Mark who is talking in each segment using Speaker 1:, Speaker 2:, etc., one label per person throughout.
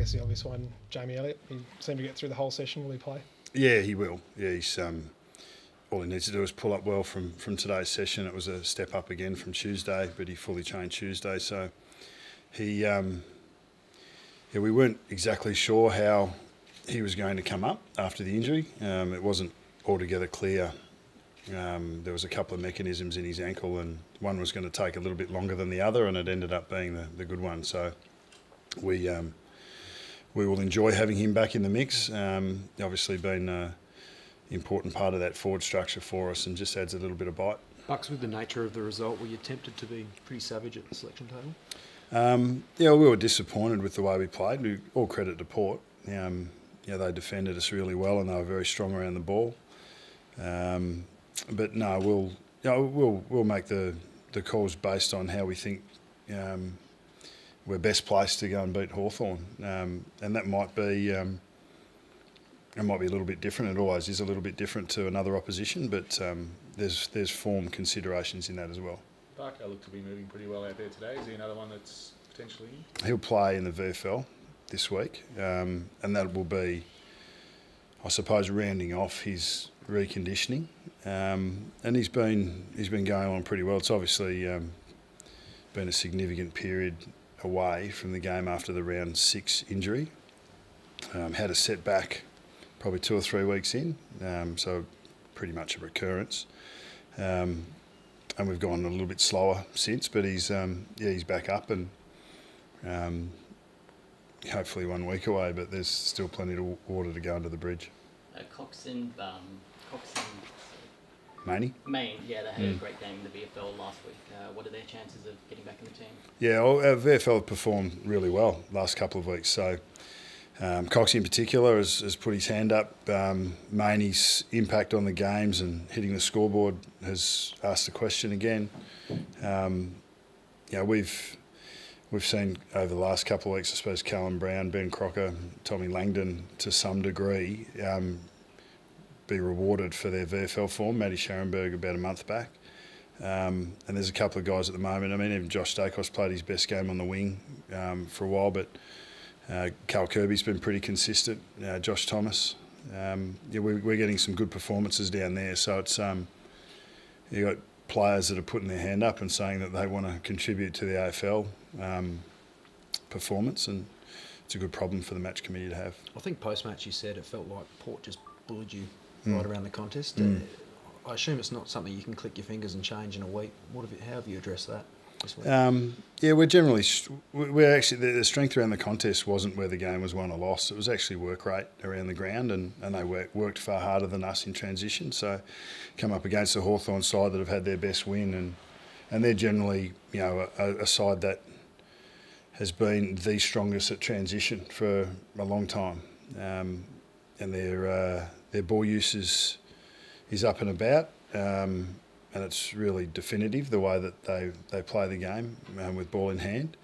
Speaker 1: guess the obvious one, Jamie Elliott. He seemed to get through the whole session. Will he play?
Speaker 2: Yeah, he will. Yeah, he's all he needs to do is pull up well from today's session. It was a step up again from Tuesday, but he fully trained Tuesday. So he, we weren't exactly sure how he was going to come up after the injury. It wasn't altogether clear. There was a couple of mechanisms in his ankle, and one was going to take a little bit longer than the other, and it ended up being the good one. So we will enjoy having him back in the mix. Obviously been an important part of that forward structure for us, and just adds a little bit of bite.
Speaker 3: Bucks, with the nature of the result, were you tempted to be pretty savage at the selection table?
Speaker 2: Yeah, we were disappointed with the way we played. All credit to Port. They defended us really well, and they were very strong around the ball. But no, we'll make the calls based on how we think we're best placed to go and beat Hawthorn, and that might be a little bit different. It always is a little bit different to another opposition, but there's form considerations in that as well.
Speaker 4: Barker looked to be moving pretty well out there today. Is he another one that's potentially in?
Speaker 2: He'll play in the VFL this week, and that will be, I suppose, rounding off his reconditioning, and he's been going on pretty well. It's obviously been a significant period away from the game after the round 6 injury. Had a setback probably 2 or 3 weeks in, so pretty much a recurrence. And we've gone a little bit slower since, but he's back up, and hopefully 1 week away, but there's still plenty of water to go under the bridge.
Speaker 5: Coxon,
Speaker 2: Maine,
Speaker 5: yeah, they had a great game in the VFL last week. What are their chances of getting back in the team?
Speaker 2: Yeah, well, our VFL performed really well last couple of weeks. So Cox in particular has put his hand up. Mainey's impact on the games and hitting the scoreboard has asked the question again. We've seen over the last couple of weeks, I suppose, Callum Brown, Ben Crocker, Tommy Langdon, to some degree, be rewarded for their VFL form. Matty Scharenberg about a month back. And there's a couple of guys at the moment. I mean, even Josh Dacos played his best game on the wing for a while, but Carl Kirby's been pretty consistent. Josh Thomas. We're getting some good performances down there. So it's you've got players that are putting their hand up and saying that they want to contribute to the AFL performance, and it's a good problem for the match committee to have.
Speaker 3: I think post-match you said it felt like Port just bullied you right around the contest. I assume it's not something you can click your fingers and change in a week. How have you addressed that this week?
Speaker 2: We're actually, the strength around the contest wasn't where the game was won or lost. It was actually work rate around the ground, and they worked far harder than us in transition. So come up against the Hawthorn side that have had their best win, and they're generally a side that has been the strongest at transition for a long time, and their ball use is up and about, and it's really definitive the way that they play the game with ball in hand,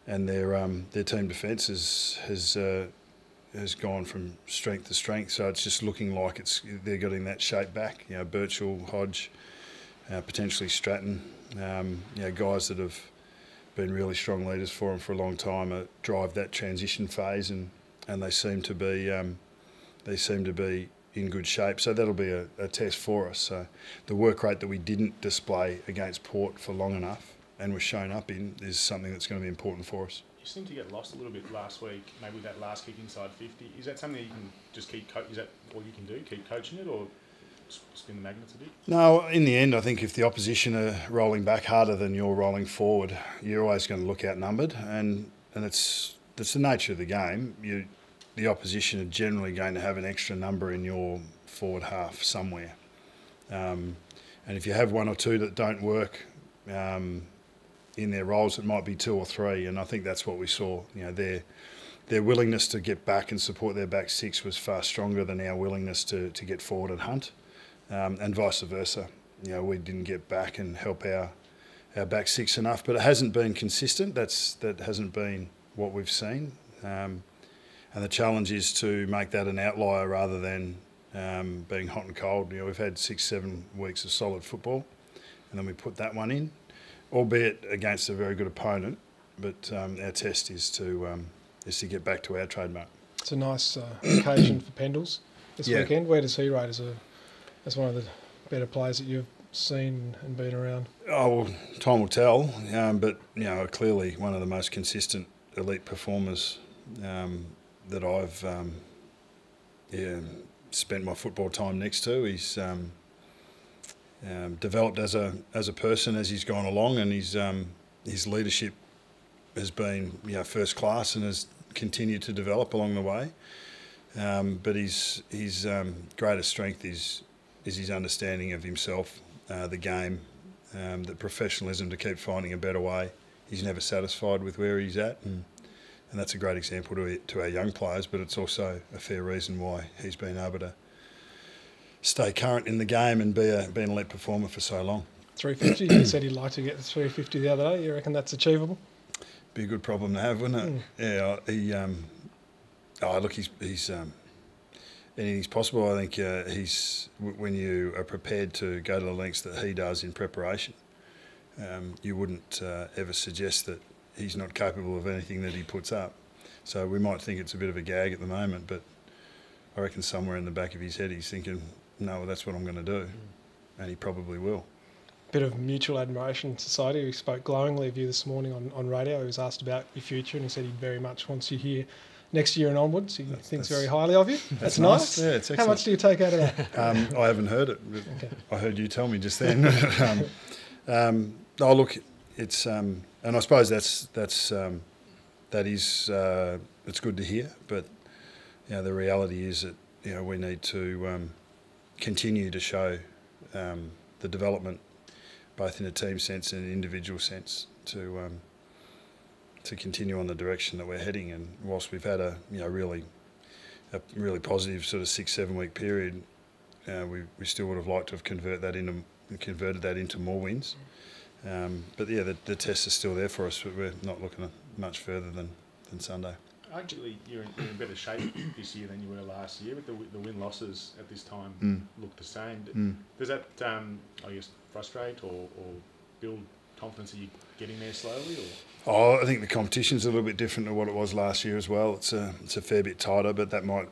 Speaker 2: and their team defence has gone from strength to strength. So it's just looking like they're getting that shape back. Birchall, Hodge, potentially Stratton, guys that have been really strong leaders for them for a long time, drive that transition phase, and they seem to be in good shape. So that'll be a test for us. So the work rate that we didn't display against Port for long enough and was shown up in is something that's going to be important for us.
Speaker 4: You seemed to get lost a little bit last week, maybe with that last kick inside 50. Is that something that you can just keep is that all you can do, keep coaching it, or spin the magnets a bit?
Speaker 2: No, in the end, I think if the opposition are rolling back harder than you're rolling forward, you're always going to look outnumbered, and it's the nature of the game. The opposition are generally going to have an extra number in your forward half somewhere. And if you have one or two that don't work in their roles, it might be 2 or 3, and I think that's what we saw. Their willingness to get back and support their back 6 was far stronger than our willingness to get forward and hunt, and vice versa. We didn't get back and help our back 6 enough, but it hasn't been consistent. That hasn't been what we've seen. And the challenge is to make that an outlier rather than being hot and cold. We've had 6-7 weeks of solid football, and then we put that one in, albeit against a very good opponent. But our test is to to get back to our trademark.
Speaker 1: It's a nice occasion for Pendles this weekend. Where does he rate as one of the better players that you've seen and been around?
Speaker 2: Oh, well, time will tell, but clearly one of the most consistent elite performers that I've spent my football time next to. He's developed as a person as he's gone along, and his leadership has been first class and has continued to develop along the way. But his greatest strength is his understanding of himself, the game, the professionalism to keep finding a better way. He's never satisfied with where he's at, and that's a great example to our young players, but it's also a fair reason why he's been able to stay current in the game and be an elite performer for so long. 350,
Speaker 1: he said he'd like to get to 350 the other day. You reckon that's achievable?
Speaker 2: Be a good problem to have, wouldn't it? Yeah, he's anything's possible. I think when you are prepared to go to the lengths that he does in preparation, you wouldn't ever suggest that he's not capable of anything that he puts up. So we might think it's a bit of a gag at the moment, but I reckon somewhere in the back of his head he's thinking, no, well, that's what I'm going to do, and he probably will. Bit of mutual admiration society. We spoke glowingly of you this morning on radio. He was asked about your future, and he said he very much wants you here next year and onwards. He thinks very highly of you. That's nice. Yeah, it's excellent. How much do you take out of that? I haven't heard it. Okay. I heard you tell me just then. Oh, look, it's and I suppose that is it's good to hear. But the reality is that we need to continue to show the development, both in a team sense and an individual sense, to continue on the direction that we're heading. And whilst we've had a really positive sort of 6-7 week period, we still would have liked to have converted that into more wins. But the tests are still there for us, but we're not looking at much further than Sunday.
Speaker 4: Arguably, you're in better shape this year than you were last year, but the win-losses at this time look the same. Does that, I guess, frustrate or build confidence that you're getting there slowly? Or?
Speaker 2: I think the competition's a little bit different to what it was last year as well. It's a fair bit tighter, but that might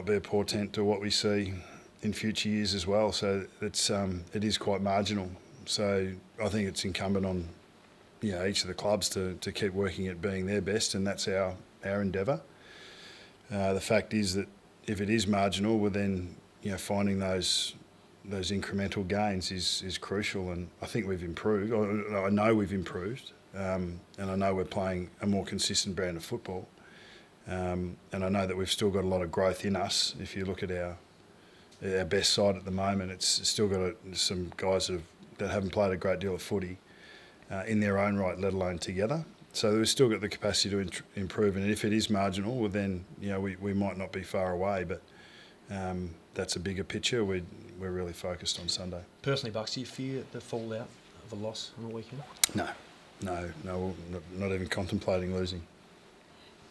Speaker 2: be a portent to what we see in future years as well. So it is quite marginal. So I think it's incumbent on each of the clubs to keep working at being their best, and that's our endeavour. The fact is that if it is marginal, well then finding those incremental gains is crucial, and I think we've improved. I know we've improved, and I know we're playing a more consistent brand of football, and I know that we've still got a lot of growth in us. If you look at our best side at the moment, it's still got some guys that haven't played a great deal of footy in their own right, let alone together. So we've still got the capacity to improve, and if it is marginal, well then we might not be far away, but that's a bigger picture. We're really focused on Sunday.
Speaker 3: Personally, Bucks, do you fear the fallout of a loss on the weekend?
Speaker 2: No, not even contemplating losing.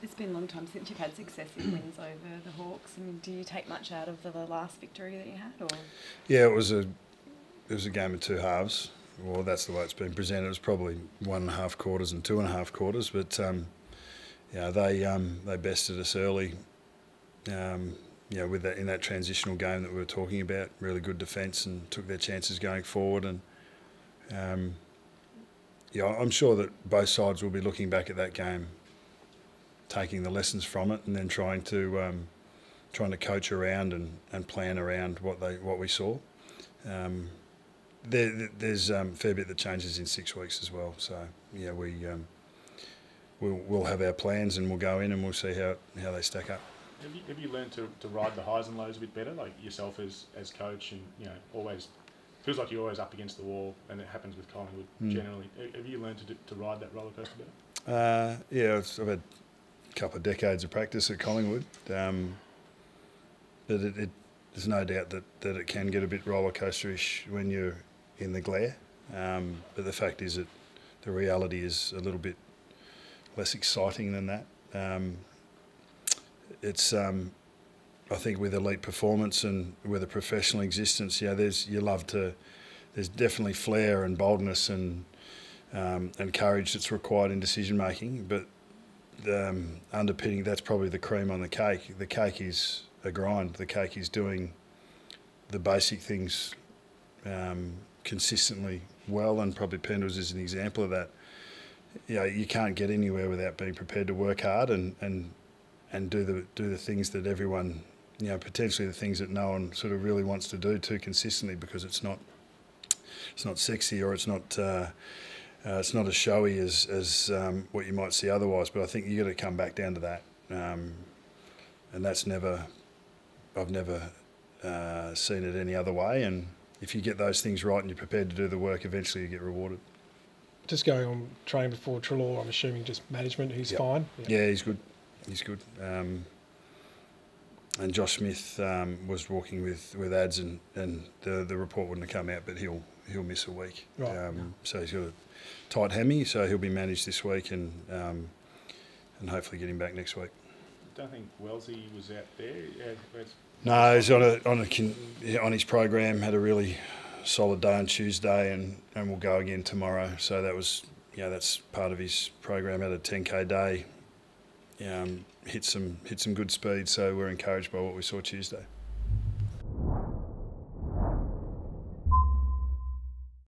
Speaker 6: It's been a long time since you've had successive wins over the Hawks. I mean, do you take much out of the last victory that you had? Or?
Speaker 2: Yeah, it was a game of two halves. Well, that's the way it's been presented. It was probably 1.5 quarters and 2.5 quarters, but they bested us early. With in that transitional game that we were talking about, really good defence and took their chances going forward. And I'm sure that both sides will be looking back at that game, taking the lessons from it, and then trying to coach around and plan around what we saw. There's a fair bit that changes in 6 weeks as well. So we'll have our plans and we'll go in and we'll see how they stack up.
Speaker 4: Have you learned to ride the highs and lows a bit better, like yourself as coach, and always feels like you're always up against the wall, and it happens with Collingwood generally. Have you learned to ride that roller coaster better?
Speaker 2: I've had a couple of decades of practice at Collingwood, but there's no doubt that it can get a bit roller coasterish when you're in the glare. But the fact is that the reality is a little bit less exciting than that. It's I think with elite performance and with a professional existence, there's definitely flair and boldness and courage that's required in decision making. But underpinning, that's probably the cream on the cake. The cake is a grind. The cake is doing the basic things consistently well, and probably Pendles is an example of that. You know, you can't get anywhere without being prepared to work hard and do the things that everyone, you know, potentially the things that no one sort of really wants to do too consistently, because it's not sexy, or it's not as showy as what you might see otherwise. But I think you got to come back down to that, and that's I've never seen it any other way. And if you get those things right and you're prepared to do the work, eventually you get rewarded.
Speaker 1: Just going on training before Treloar, I'm assuming just management, he's fine?
Speaker 2: Yeah, he's good. He's good. And Josh Smith was walking with ads, and the report wouldn't have come out, but he'll miss a week.
Speaker 1: Right.
Speaker 2: So he's got a tight hammy, so he'll be managed this week, and hopefully get him back next week.
Speaker 4: I don't think Wellesley was out there.
Speaker 2: No, he's on his program. Had a really solid day on Tuesday, and will go again tomorrow. So that was, that's part of his program. Had a 10K day. Hit some good speed. So we're encouraged by what we saw Tuesday.